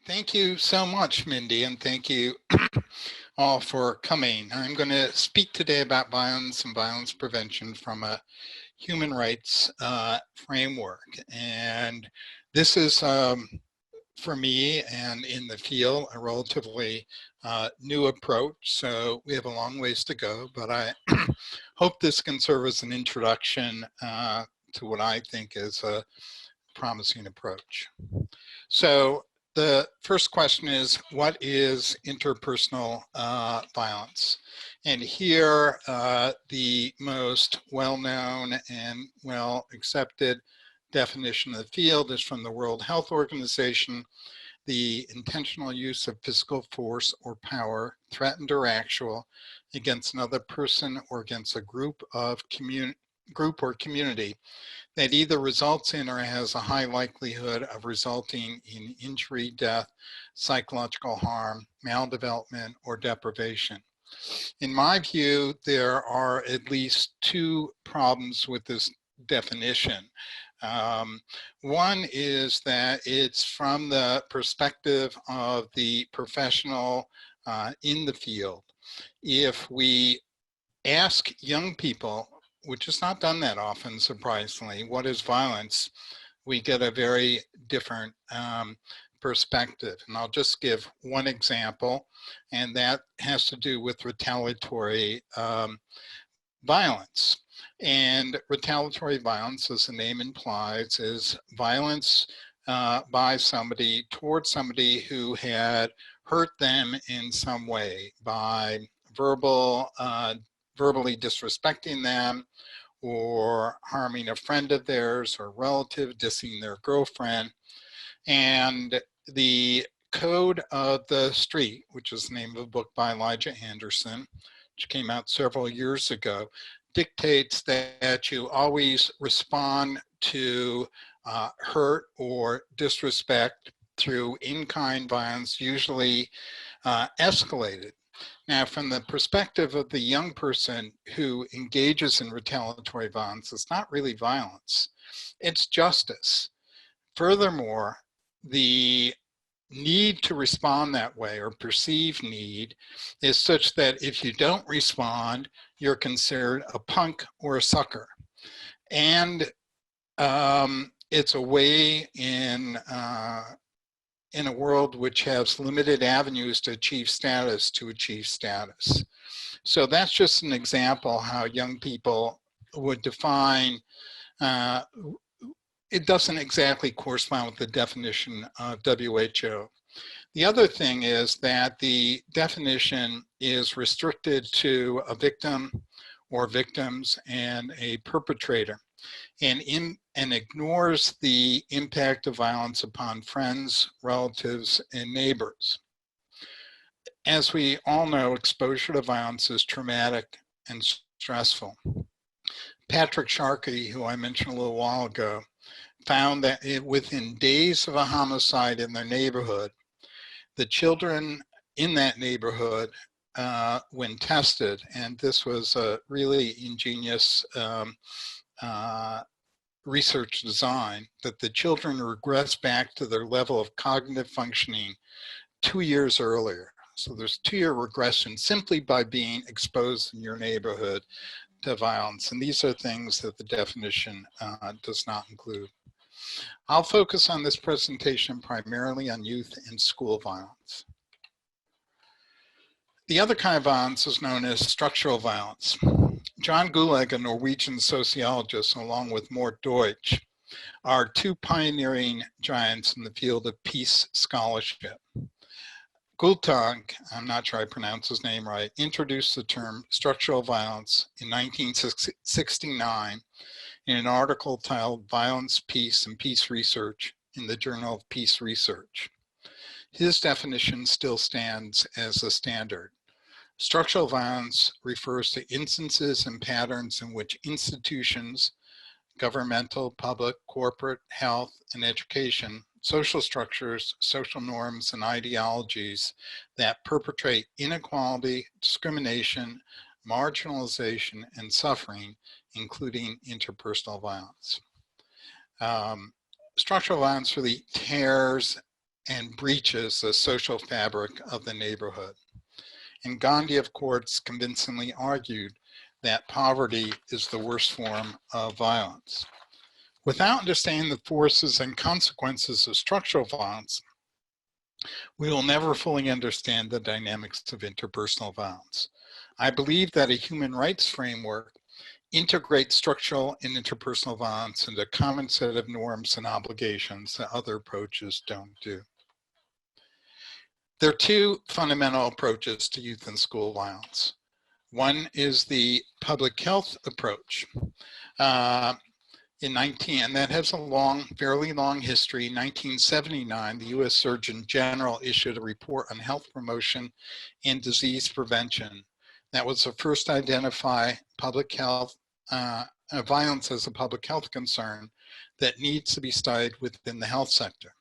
Thank you so much, Mindy, and thank you all for coming. I'm going to speak today about violence and violence prevention from a human rights framework. And this is, for me and in the field, a relatively new approach. So we have a long ways to go, but I hope this can serve as an introduction to what I think is a promising approach. So the first question is, what is interpersonal violence? And here, the most well-known and well-accepted definition of the field is from the World Health Organization: the intentional use of physical force or power, threatened or actual, against another person or against a group or community that either results in or has a high likelihood of resulting in injury, death, psychological harm, maldevelopment, or deprivation. In my view, there are at least two problems with this definition. One is that it's from the perspective of the professional in the field. If we ask young people, which is not done that often, surprisingly, what is violence, we get a very different perspective. And I'll just give one example, and that has to do with retaliatory violence. And retaliatory violence, as the name implies, is violence by somebody towards somebody who had hurt them in some way by verbally disrespecting them, or harming a friend of theirs or relative, dissing their girlfriend. And the Code of the Street, which is the name of a book by Elijah Anderson, which came out several years ago, dictates that you always respond to hurt or disrespect through in-kind violence, usually escalated. Now, from the perspective of the young person who engages in retaliatory violence, it's not really violence, it's justice. Furthermore, the need to respond that way, or perceived need, is such that if you don't respond, you're considered a punk or a sucker. And it's a way in a world which has limited avenues to achieve status. So that's just an example how young people would define, it doesn't exactly correspond with the definition of WHO. The other thing is that the definition is restricted to a victim or victims and a perpetrator, and ignores the impact of violence upon friends, relatives, and neighbors. As we all know, exposure to violence is traumatic and stressful. Patrick Sharkey, who I mentioned a little while ago, found that within days of a homicide in their neighborhood, the children in that neighborhood, when tested, and this was a really ingenious research design, that the children regress back to their level of cognitive functioning 2 years earlier. So there's 2-year regression simply by being exposed in your neighborhood to violence. And these are things that the definition does not include. I'll focus on this presentation primarily on youth and school violence. The other kind of violence is known as structural violence. John Gulag, a Norwegian sociologist, along with Mort Deutsch, are two pioneering giants in the field of peace scholarship. Gultang, I'm not sure I pronounced his name right, introduced the term structural violence in 1969 in an article titled Violence, Peace, and Peace Research in the Journal of Peace Research. His definition still stands as a standard. Structural violence refers to instances and patterns in which institutions, governmental, public, corporate, health, and education, social structures, social norms, and ideologies that perpetrate inequality, discrimination, marginalization, and suffering, including interpersonal violence. Structural violence really tears and breaches the social fabric of the neighborhood. And Gandhi, of course, convincingly argued that poverty is the worst form of violence. Without understanding the forces and consequences of structural violence, we will never fully understand the dynamics of interpersonal violence. I believe that a human rights framework integrates structural and interpersonal violence into a common set of norms and obligations that other approaches don't do. There are two fundamental approaches to youth and school violence. One is the public health approach. And that has a fairly long history. In 1979, the US Surgeon General issued a report on health promotion and disease prevention. That was the first to identify public health, violence as a public health concern that needs to be studied within the health sector.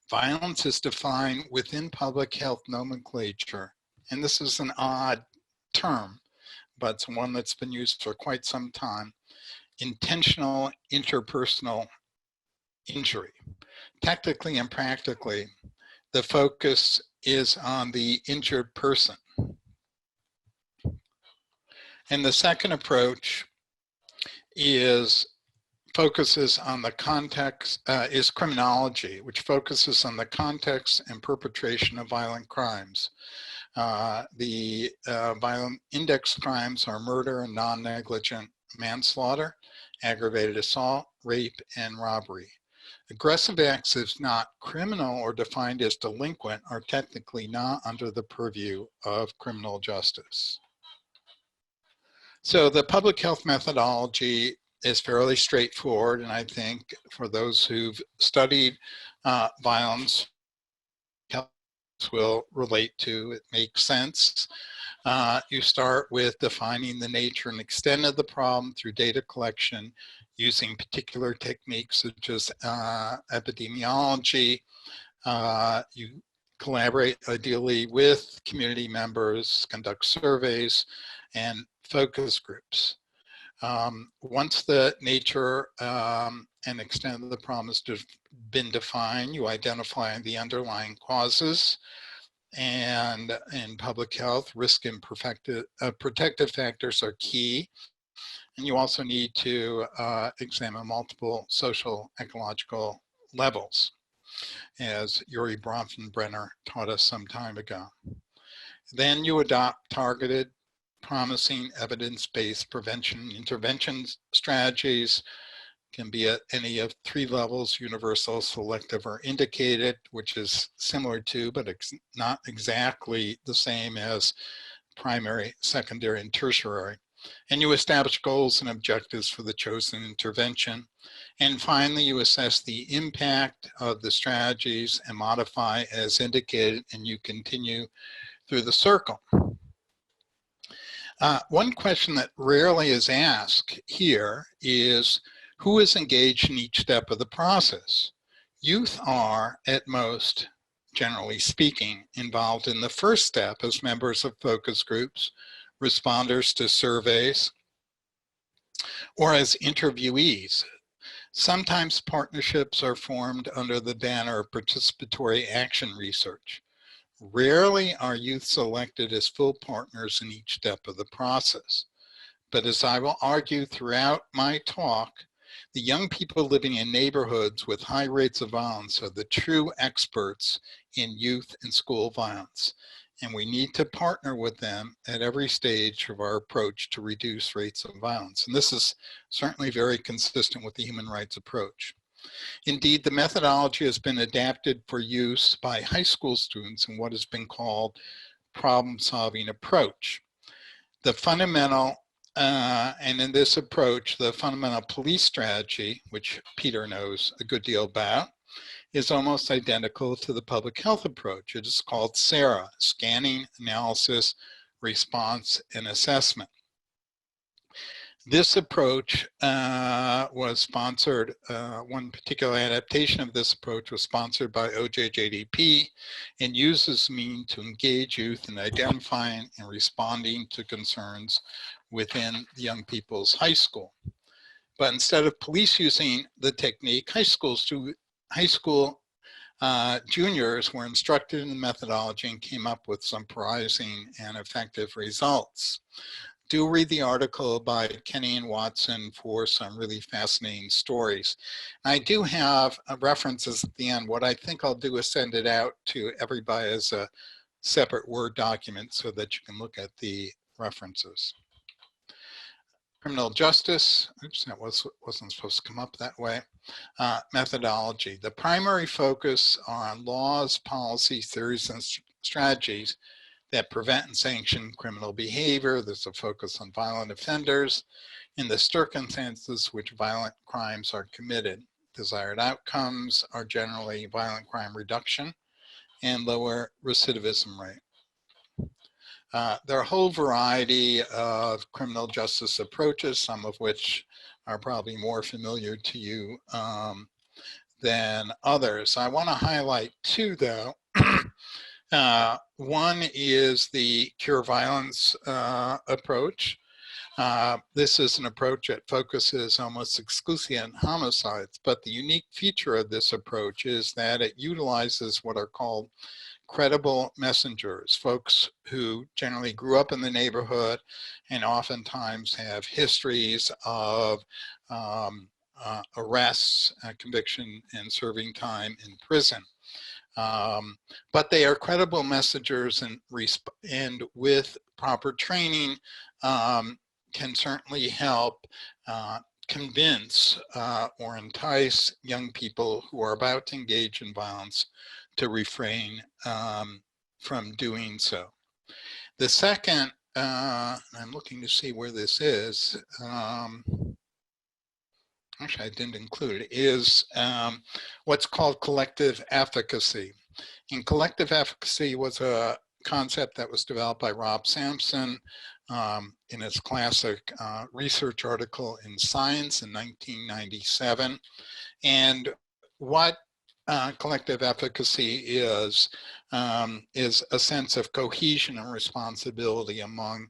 Violence is defined within public health nomenclature, and this is an odd term, but it's one that's been used for quite some time. Intentional interpersonal injury. Technically and practically, the focus is on the injured person. And the second approach focuses on the context, is criminology, which focuses on the context and perpetration of violent crimes. The violent index crimes are murder and non-negligent manslaughter, aggravated assault, rape, and robbery. Aggressive acts, if not criminal or defined as delinquent, are technically not under the purview of criminal justice. So the public health methodology is fairly straightforward, and I think for those who've studied violence, health will relate to, it makes sense. You start with defining the nature and extent of the problem through data collection using particular techniques such as epidemiology. You collaborate ideally with community members, conduct surveys, and focus groups. Once the nature and extent of the problem has been defined, you identify the underlying causes. And in public health, risk and protective factors are key. And you also need to examine multiple social ecological levels, as Yuri Bronfenbrenner taught us some time ago. Then you adopt targeted, promising, evidence-based prevention intervention strategies. Can be at any of three levels: universal, selective, or indicated, which is similar to, but not exactly the same as primary, secondary, and tertiary. And you establish goals and objectives for the chosen intervention. And finally, you assess the impact of the strategies and modify as indicated, and you continue through the circle. One question that rarely is asked here is, who is engaged in each step of the process? Youth are, at most, generally speaking, involved in the first step as members of focus groups, responders to surveys, or as interviewees. Sometimes partnerships are formed under the banner of participatory action research. Rarely are youth selected as full partners in each step of the process. But as I will argue throughout my talk, the young people living in neighborhoods with high rates of violence are the true experts in youth and school violence. And we need to partner with them at every stage of our approach to reduce rates of violence. And this is certainly very consistent with the human rights approach. Indeed, the methodology has been adapted for use by high school students in what has been called problem-solving approach. The fundamental, and in this approach, the fundamental police strategy, which Peter knows a good deal about, is almost identical to the public health approach. It is called SARA, Scanning, Analysis, Response, and Assessment. This approach was sponsored, one particular adaptation of this approach was sponsored by OJJDP and uses means to engage youth in identifying and responding to concerns within the young people's high school. But instead of police using the technique, high school juniors were instructed in the methodology and came up with some surprising and effective results. Do read the article by Kenny and Watson for some really fascinating stories. I do have references at the end. What I think I'll do is send it out to everybody as a separate Word document so that you can look at the references. Criminal justice, oops, that wasn't supposed to come up that way. Methodology. The primary focus on laws, policies, theories, and strategies that prevent and sanction criminal behavior. There's a focus on violent offenders in the circumstances which violent crimes are committed. Desired outcomes are generally violent crime reduction and lower recidivism rate. There are a whole variety of criminal justice approaches, some of which are probably more familiar to you than others. I want to highlight two, though. One is the cure violence approach. This is an approach that focuses almost exclusively on homicides, but the unique feature of this approach is that it utilizes what are called credible messengers, folks who generally grew up in the neighborhood and oftentimes have histories of arrests, conviction, and serving time in prison. But they are credible messengers, and with proper training can certainly help convince or entice young people who are about to engage in violence to refrain from doing so. The second, I'm looking to see where this is, actually I didn't include it, is what's called collective efficacy. And collective efficacy was a concept that was developed by Rob Sampson in his classic research article in Science in 1997. And what collective efficacy is a sense of cohesion and responsibility among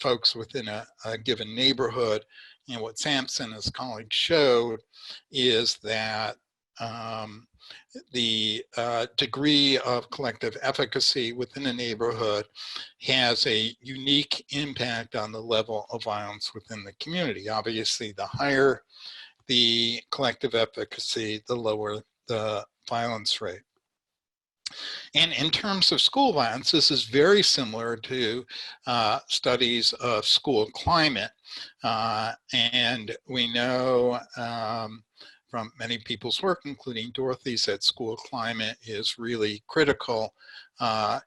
folks within a given neighborhood. And what Sampson and his colleagues showed is that the degree of collective efficacy within a neighborhood has a unique impact on the level of violence within the community. Obviously, the higher the collective efficacy, the lower the violence rate. And in terms of school violence, this is very similar to studies of school climate. And we know from many people's work, including Dorothy's, that school climate is really critical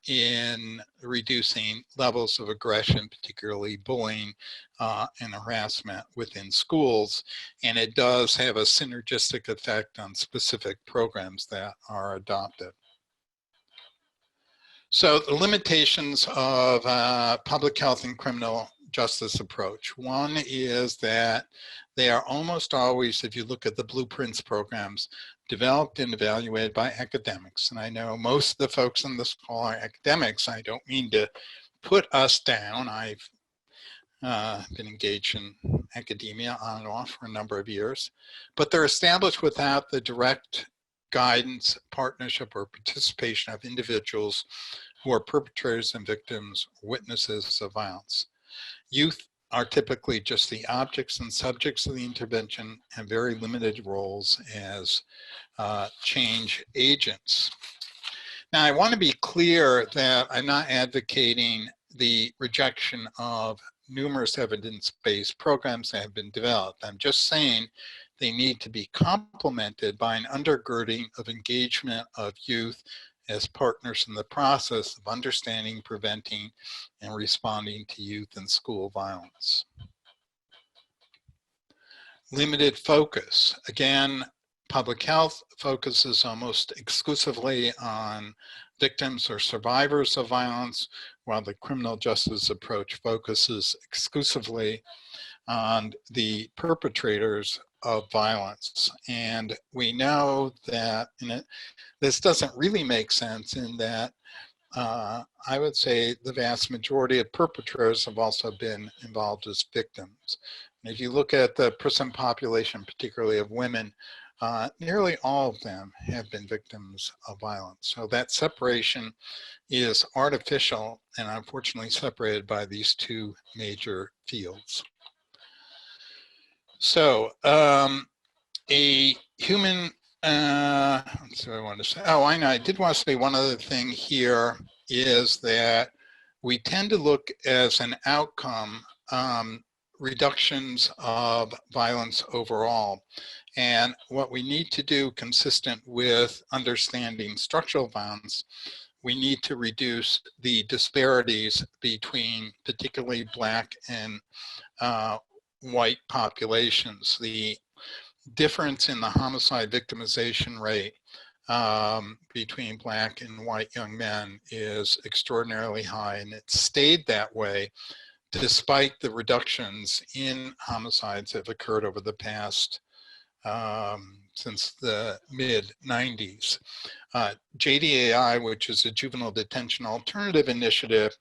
in reducing levels of aggression, particularly bullying and harassment within schools. And it does have a synergistic effect on specific programs that are adopted. So the limitations of public health and criminal justice approach. One is that they are almost always, if you look at the blueprints programs, developed and evaluated by academics. And I know most of the folks on this call are academics. I don't mean to put us down. I've been engaged in academia on and off for a number of years, but they're established without the direct guidance, partnership, or participation of individuals who are perpetrators and victims, witnesses of violence. Youth are typically just the objects and subjects of the intervention and very limited roles as change agents. Now, I want to be clear that I'm not advocating the rejection of numerous evidence-based programs that have been developed. I'm just saying they need to be complemented by an undergirding of engagement of youth as partners in the process of understanding, preventing, and responding to youth and school violence. Limited focus. Again, public health focuses almost exclusively on victims or survivors of violence, while the criminal justice approach focuses exclusively on the perpetrators of violence. And we know that this doesn't really make sense in that I would say the vast majority of perpetrators have also been involved as victims. And if you look at the prison population, particularly of women, nearly all of them have been victims of violence. So that separation is artificial and unfortunately separated by these two major fields. So a human, let's see what I wanted to say. Oh, I know, I did want to say one other thing here is that we tend to look as an outcome reductions of violence overall. And what we need to do, consistent with understanding structural violence, we need to reduce the disparities between particularly Black and white populations. The difference in the homicide victimization rate between Black and white young men is extraordinarily high, and it stayed that way despite the reductions in homicides that have occurred over the past since the mid-90s. JDAI, which is a Juvenile Detention Alternative Initiative,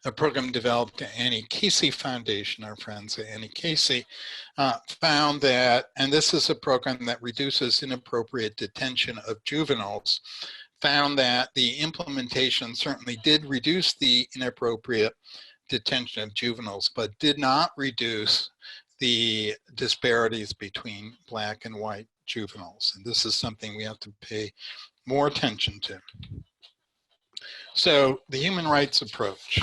a program developed at Annie Casey Foundation, our friends at Annie Casey, found that, and this is a program that reduces inappropriate detention of juveniles, found that the implementation certainly did reduce the inappropriate detention of juveniles, but did not reduce the disparities between Black and white juveniles. And this is something we have to pay more attention to. So the human rights approach.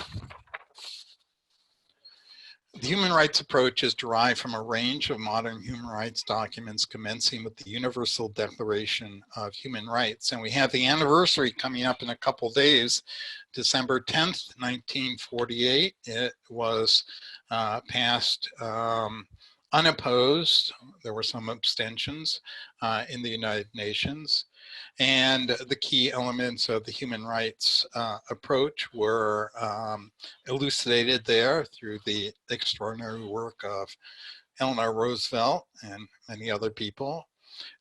The human rights approach is derived from a range of modern human rights documents commencing with the Universal Declaration of Human Rights. And we have the anniversary coming up in a couple days, December 10th, 1948. It was passed unopposed. There were some abstentions in the United Nations. And the key elements of the human rights approach were elucidated there through the extraordinary work of Eleanor Roosevelt and many other people.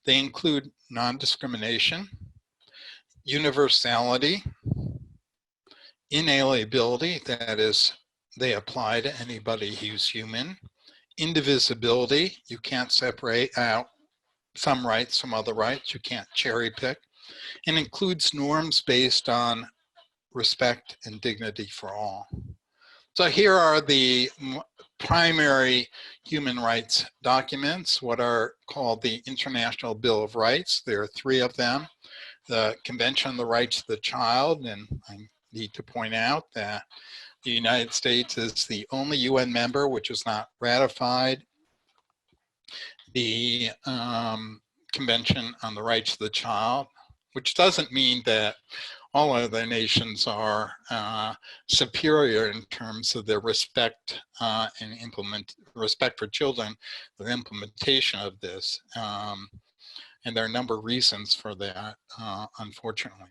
They include non-discrimination, universality, inalienability, that is, they apply to anybody who's human, indivisibility, you can't separate out some rights from other rights, you can't cherry pick, and includes norms based on respect and dignity for all. So here are the primary human rights documents, what are called the International Bill of Rights. There are three of them. The Convention on the Rights of the Child, and I need to point out that the United States is the only UN member which has not ratified the Convention on the Rights of the Child, which doesn't mean that all other nations are superior in terms of their respect and respect for children, the implementation of this. And there are a number of reasons for that, unfortunately.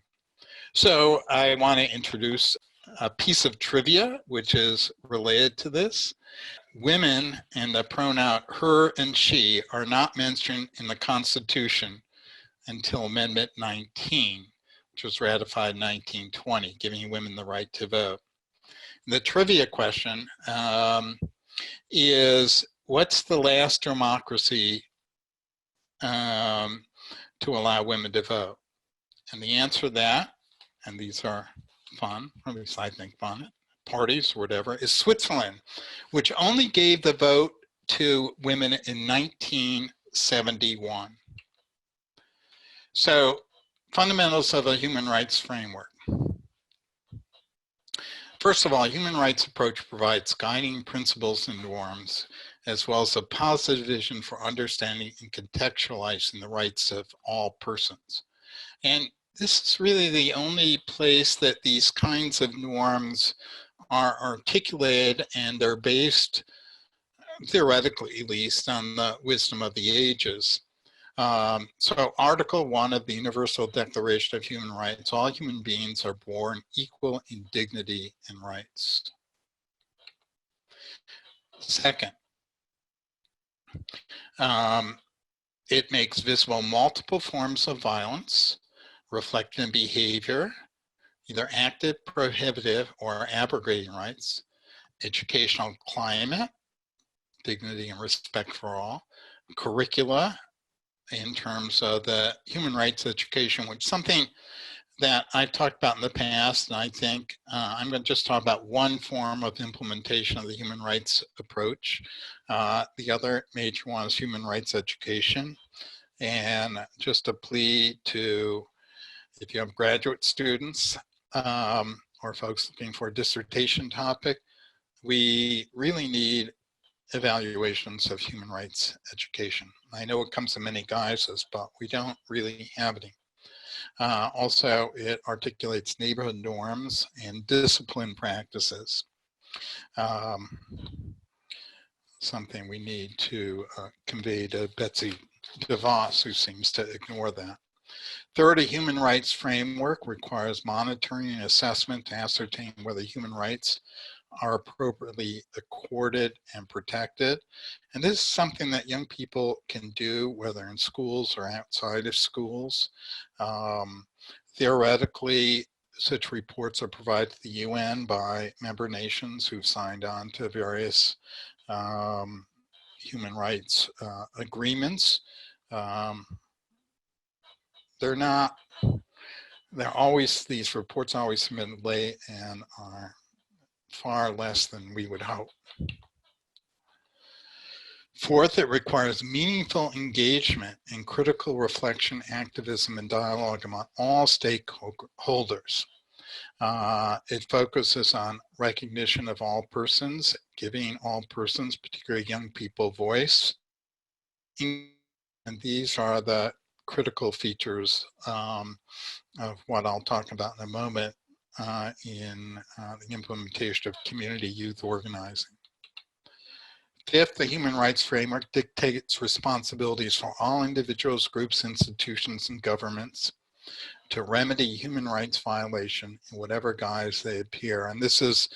So I want to introduce a piece of trivia which is related to this. Women and the pronoun her and she are not mentioned in the Constitution until Amendment 19, which was ratified in 1920, giving women the right to vote. The trivia question is, what's the last democracy to allow women to vote? And the answer to that, and these are fun, or at least I think fun, parties or whatever, is Switzerland, which only gave the vote to women in 1971. So, fundamentals of a human rights framework. First of all, human rights approach provides guiding principles and norms, as well as a positive vision for understanding and contextualizing the rights of all persons. And this is really the only place that these kinds of norms are articulated, and they're based, theoretically at least, on the wisdom of the ages. So Article 1 of the Universal Declaration of Human Rights, all human beings are born equal in dignity and rights. Second, it makes visible multiple forms of violence reflected in behavior, either active, prohibitive, or abrogating rights, educational climate, dignity and respect for all, curricula, in terms of the human rights education, which is something that I've talked about in the past, and I think I'm going to just talk about one form of implementation of the human rights approach. The other major one is human rights education. And just a plea to, if you have graduate students or folks looking for a dissertation topic, we really need evaluations of human rights education. I know it comes in many guises, but we don't really have any. Also, it articulates neighborhood norms and discipline practices. Um, Something we need to convey to Betsy DeVos, who seems to ignore that. Third, a human rights framework requires monitoring and assessment to ascertain whether human rights are appropriately accorded and protected. And this is something that young people can do, whether in schools or outside of schools. Theoretically, such reports are provided to the UN by member nations who've signed on to various human rights agreements. They're always, these reports are always submitted late and are far less than we would hope. Fourth, it requires meaningful engagement and critical reflection, activism, and dialogue among all stakeholders. It focuses on recognition of all persons, giving all persons, particularly young people, voice. And these are the critical features of what I'll talk about in a moment in the implementation of community youth organizing. Fifth, the human rights framework dictates responsibilities for all individuals, groups, institutions, and governments to remedy human rights violation in whatever guise they appear. And this is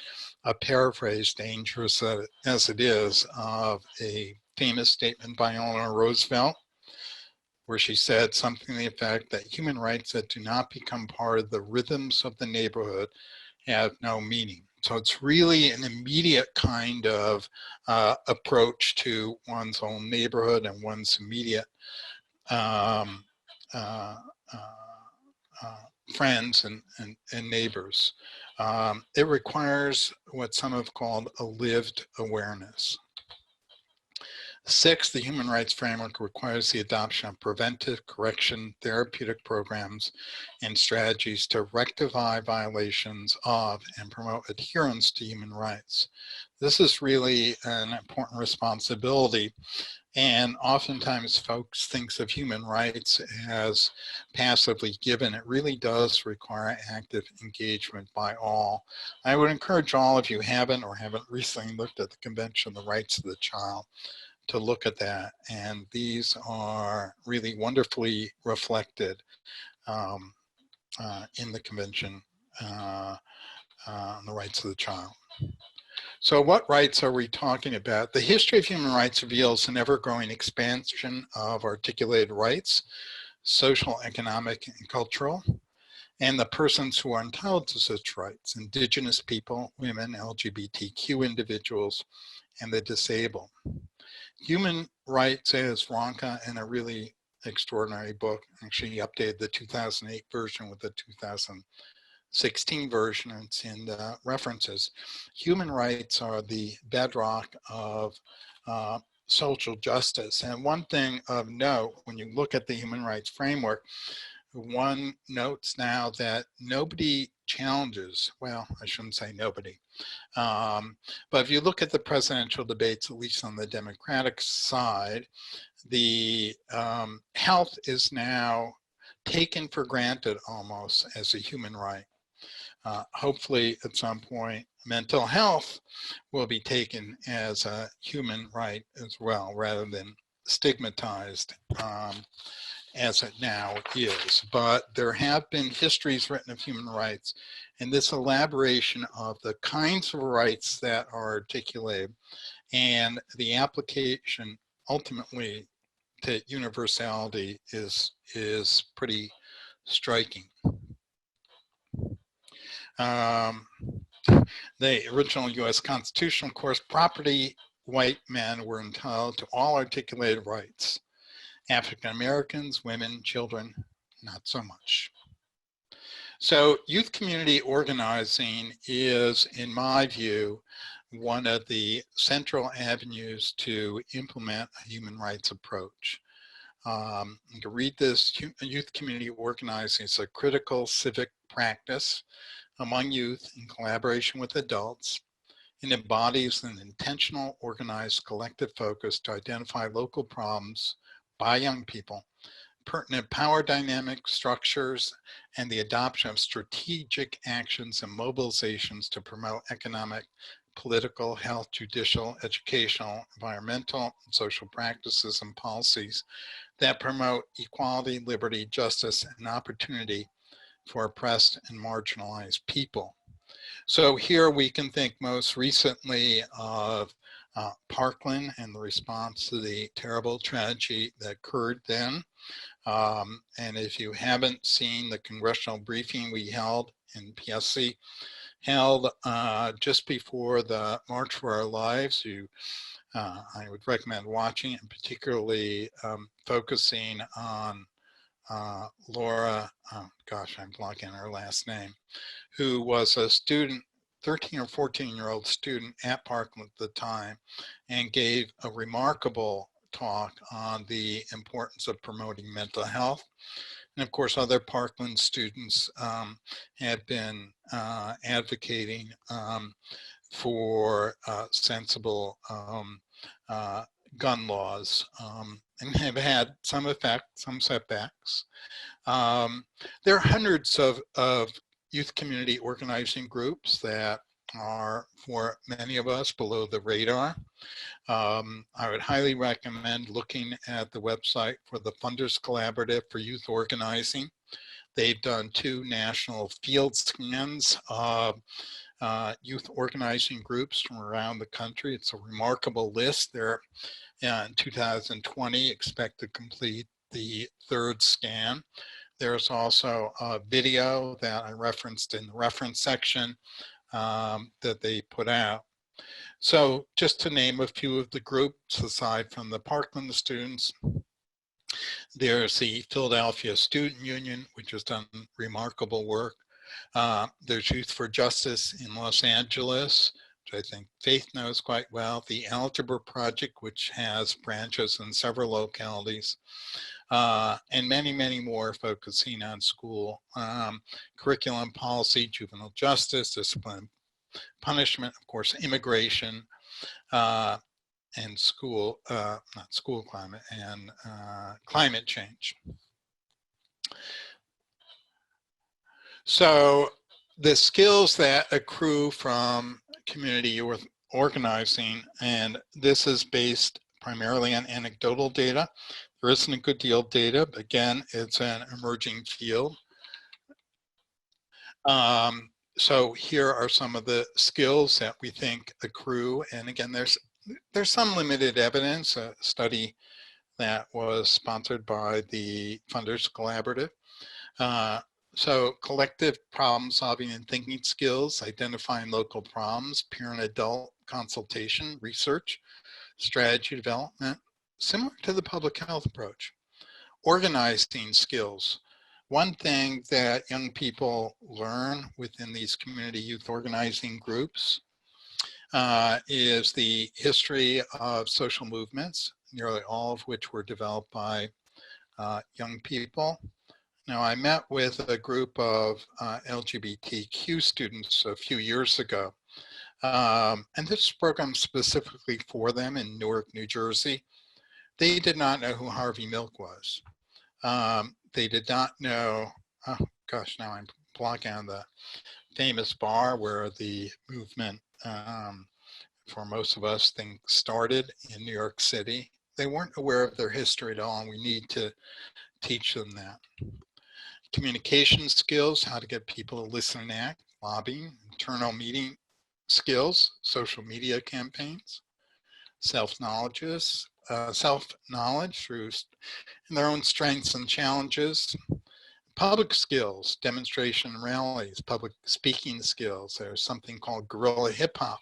a paraphrase, dangerous as it is, of a famous statement by Eleanor Roosevelt, where she said something to the effect that human rights that do not become part of the rhythms of the neighborhood have no meaning. So it's really an immediate kind of approach to one's own neighborhood and one's immediate friends and neighbors. It requires what some have called a lived awareness. Six, the human rights framework requires the adoption of preventive, correction, therapeutic programs and strategies to rectify violations of and promote adherence to human rights. This is really an important responsibility, and oftentimes folks think of human rights as passively given. It really does require active engagement by all. I would encourage all of you who haven't or haven't recently looked at the Convention on the Rights of the Child to look at that, and these are really wonderfully reflected in the Convention on the Rights of the Child. So what rights are we talking about? The history of human rights reveals an ever-growing expansion of articulated rights, social, economic, and cultural, and the persons who are entitled to such rights: Indigenous people, women, LGBTQ individuals, and the disabled. Human Rights, as Ronka, in a really extraordinary book, actually updated the 2008 version with the 2016 version, and it's in the references. Human rights are the bedrock of social justice. And one thing of note, when you look at the human rights framework, one notes now that nobody challenges, well, I shouldn't say nobody, but if you look at the presidential debates, at least on the Democratic side, the health is now taken for granted almost as a human right. Hopefully at some point, mental health will be taken as a human right as well, rather than stigmatized as it now is. But there have been histories written of human rights, and this elaboration of the kinds of rights that are articulated and the application ultimately to universality is pretty striking. The original US Constitution, of course, white men were entitled to all articulated rights. African Americans, women, children, not so much. So youth community organizing is, in my view, one of the central avenues to implement a human rights approach. You can read this: youth community organizing is a critical civic practice among youth in collaboration with adults, and embodies an intentional, organized, collective focus to identify local problems by young people, pertinent power dynamic structures, and the adoption of strategic actions and mobilizations to promote economic, political, health, judicial, educational, environmental, and social practices and policies that promote equality, liberty, justice, and opportunity for oppressed and marginalized people. So here we can think most recently of Parkland and the response to the terrible tragedy that occurred then. And if you haven't seen the congressional briefing we held in PSC, held just before the March for Our Lives, I would recommend watching, and particularly focusing on Laura, gosh, I'm blocking her last name, who was a student, 13 or 14-year-old student at Parkland at the time, and gave a remarkable talk on the importance of promoting mental health. And of course, other Parkland students have been advocating for sensible gun laws, and have had some effect, some setbacks. There are hundreds of youth community organizing groups that are, for many of us, below the radar. I would highly recommend looking at the website for the Funders Collaborative for Youth Organizing. They've done 2 national field scans of youth organizing groups from around the country. It's a remarkable list. They're in 2020, expect to complete the 3rd scan. There's also a video that I referenced in the reference section that they put out. So just to name a few of the groups, aside from the Parkland students, there's the Philadelphia Student Union, which has done remarkable work. There's Youth for Justice in Los Angeles, which I think Faith knows quite well. The Algebra Project, which has branches in several localities. And many, many more focusing on school curriculum, policy, juvenile justice, discipline, punishment, of course, immigration, and school, not school climate, and climate change. So the skills that accrue from community youth organizing, and this is based primarily on anecdotal data. There isn't a good deal of data, but again, it's an emerging field. So here are some of the skills that we think accrue. And again, there's some limited evidence, a study that was sponsored by the Funders Collaborative. So collective problem solving and thinking skills, identifying local problems, peer and adult consultation, research, strategy development, similar to the public health approach. Organizing skills. One thing that young people learn within these community youth organizing groups is the history of social movements, nearly all of which were developed by young people. Now, I met with a group of LGBTQ students a few years ago, and this program specifically for them in Newark, New Jersey. They did not know who Harvey Milk was. They did not know, oh gosh, now I'm blocking on the famous bar where the movement, for most of us, think started in New York City. They weren't aware of their history at all, and we need to teach them that. Communication skills, how to get people to listen and act, lobbying, internal meeting skills, social media campaigns, self-knowledge through their own strengths and challenges, public skills, demonstration rallies, public speaking skills. There's something called guerrilla hip hop,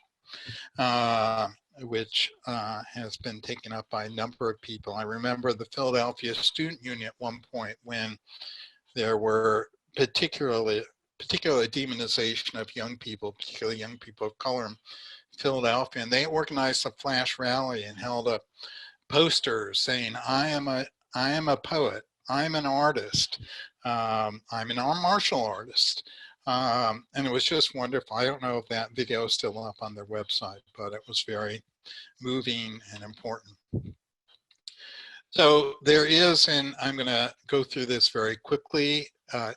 which has been taken up by a number of people. I remember the Philadelphia Student Union at one point when there were particular demonization of young people, particularly young people of color in Philadelphia, and they organized a flash rally and held up posters saying, I am a poet, I'm an artist, I'm an martial artist. And it was just wonderful. I don't know if that video is still up on their website, but it was very moving and important. So there is, and I'm going to go through this very quickly.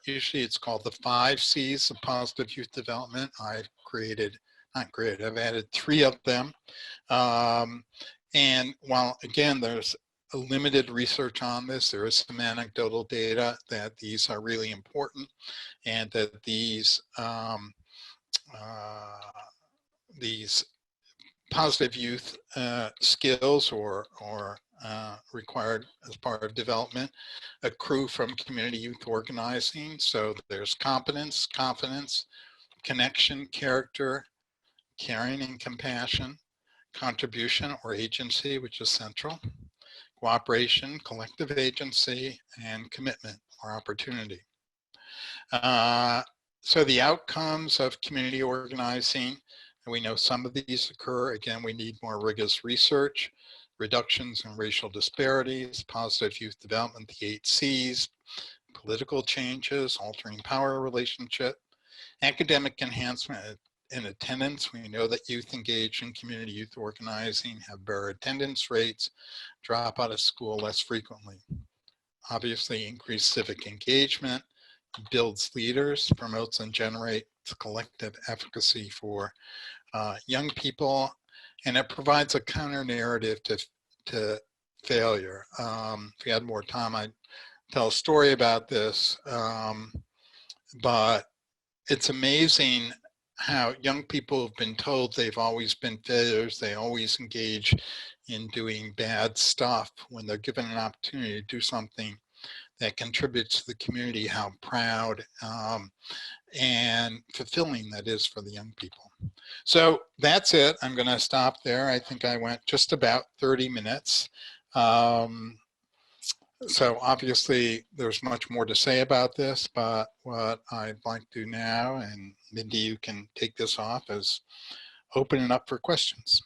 Usually it's called the 5 C's of positive youth development. I've added 3 of them. And while, again, there's a limited research on this, there is some anecdotal data that these are really important and that these positive youth skills or required as part of development accrue from community youth organizing. So there's competence, confidence, connection, character, caring and compassion, contribution or agency, which is central, cooperation, collective agency, and commitment or opportunity. So the outcomes of community organizing, and we know some of these occur. Again, we need more rigorous research, reductions in racial disparities, positive youth development, the 8 C's, political changes, altering power relationship, academic enhancement and attendance. We know that youth engaged in community youth organizing have better attendance rates, drop out of school less frequently. Obviously, increased civic engagement, builds leaders, promotes and generates collective efficacy for young people, and it provides a counter narrative to failure. If we had more time, I'd tell a story about this, but it's amazing how young people have been told they've always been failures, they always engage in doing bad stuff. When they're given an opportunity to do something that contributes to the community, how proud and fulfilling that is for the young people. So that's it. I'm going to stop there. I think I went just about 30 minutes. So obviously there's much more to say about this, but what I'd like to do now, and Mindy, you can take this off, is open it up for questions.